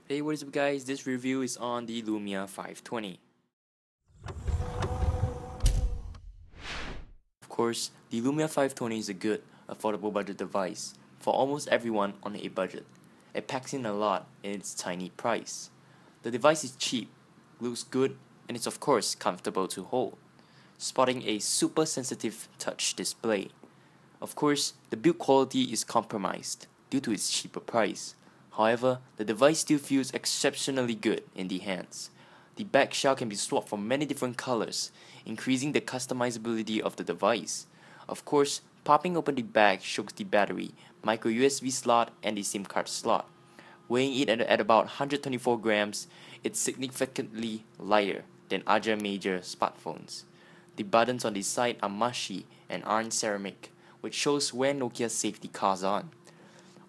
Hey, what is up guys, this review is on the Lumia 520. Of course, the Lumia 520 is a good, affordable budget device for almost everyone on a budget. It packs in a lot in its tiny price. The device is cheap, looks good, and it's of course comfortable to hold, sporting a super sensitive touch display. Of course, the build quality is compromised due to its cheaper price. However, the device still feels exceptionally good in the hands. The back shell can be swapped for many different colors, increasing the customizability of the device. Of course, popping open the back shows the battery, micro USB slot, and the SIM card slot. Weighing it at about 124 grams, it's significantly lighter than other major smartphones. The buttons on the side are mushy and aren't ceramic, which shows where Nokia's safety cars on.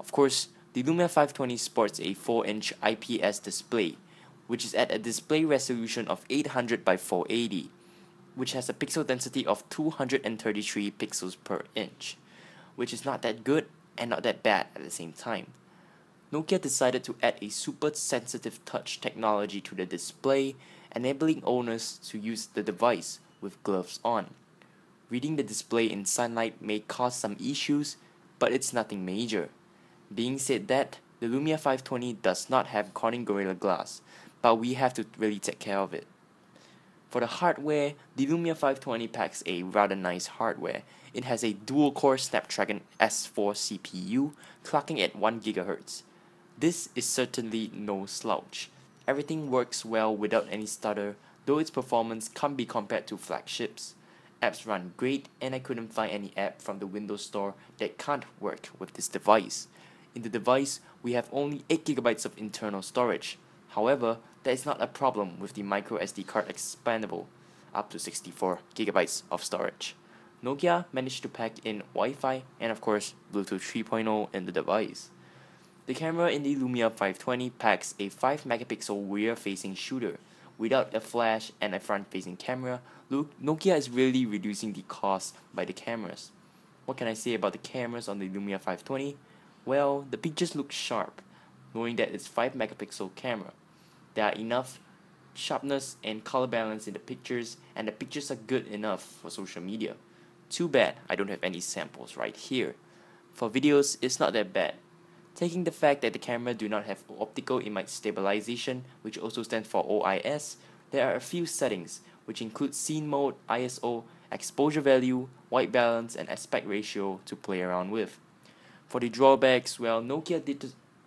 Of course, the Lumia 520 sports a 4-inch IPS display, which is at a display resolution of 800 by 480, which has a pixel density of 233 pixels per inch, which is not that good and not that bad at the same time. Nokia decided to add a super sensitive touch technology to the display, enabling owners to use the device with gloves on. Reading the display in sunlight may cause some issues, but it's nothing major. Being said that, the Lumia 520 does not have Corning Gorilla Glass, but we have to really take care of it. For the hardware, the Lumia 520 packs a rather nice hardware. It has a dual-core Snapdragon S4 CPU, clocking at 1 GHz. This is certainly no slouch. Everything works well without any stutter, though its performance can't be compared to flagships. Apps run great, and I couldn't find any app from the Windows Store that can't work with this device. In the device, we have only 8GB of internal storage. However, that is not a problem with the microSD card expandable, up to 64GB of storage. Nokia managed to pack in Wi-Fi and of course Bluetooth 3.0 in the device. The camera in the Lumia 520 packs a 5-megapixel rear-facing shooter. Without a flash and a front-facing camera, Nokia is really reducing the cost by the cameras. What can I say about the cameras on the Lumia 520? Well, the pictures look sharp, knowing that it's 5-megapixel camera. There are enough sharpness and color balance in the pictures, and the pictures are good enough for social media. Too bad I don't have any samples right here. For videos, it's not that bad. Taking the fact that the camera do not have optical image stabilization, which also stands for OIS, there are a few settings, which include scene mode, ISO, exposure value, white balance, and aspect ratio to play around with. For the drawbacks, well, Nokia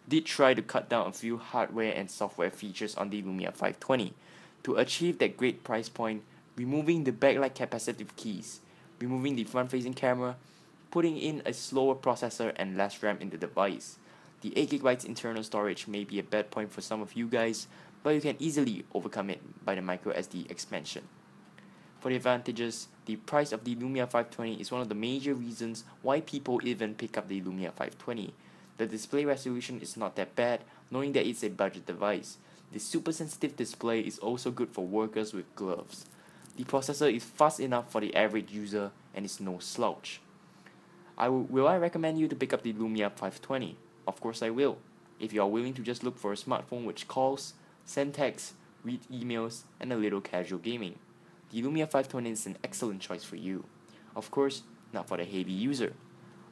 did try to cut down a few hardware and software features on the Lumia 520 to achieve that great price point, removing the backlight capacitive keys, removing the front-facing camera, putting in a slower processor and less RAM in the device. The 8GB internal storage may be a bad point for some of you guys, but you can easily overcome it by the microSD expansion. For the advantages, the price of the Lumia 520 is one of the major reasons why people even pick up the Lumia 520. The display resolution is not that bad, knowing that it's a budget device. The super sensitive display is also good for workers with gloves. The processor is fast enough for the average user and is no slouch. Will I recommend you to pick up the Lumia 520? Of course I will, if you are willing to just look for a smartphone which calls, send texts, read emails, and a little casual gaming. The Lumia 520 is an excellent choice for you. Of course, not for the heavy user.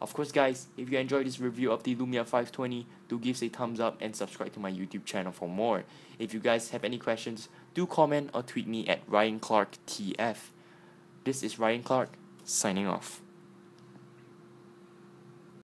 Of course guys, if you enjoyed this review of the Lumia 520, do give a thumbs up and subscribe to my YouTube channel for more. If you guys have any questions, do comment or tweet me at Ryan Clark TF. This is Ryan Clark, signing off.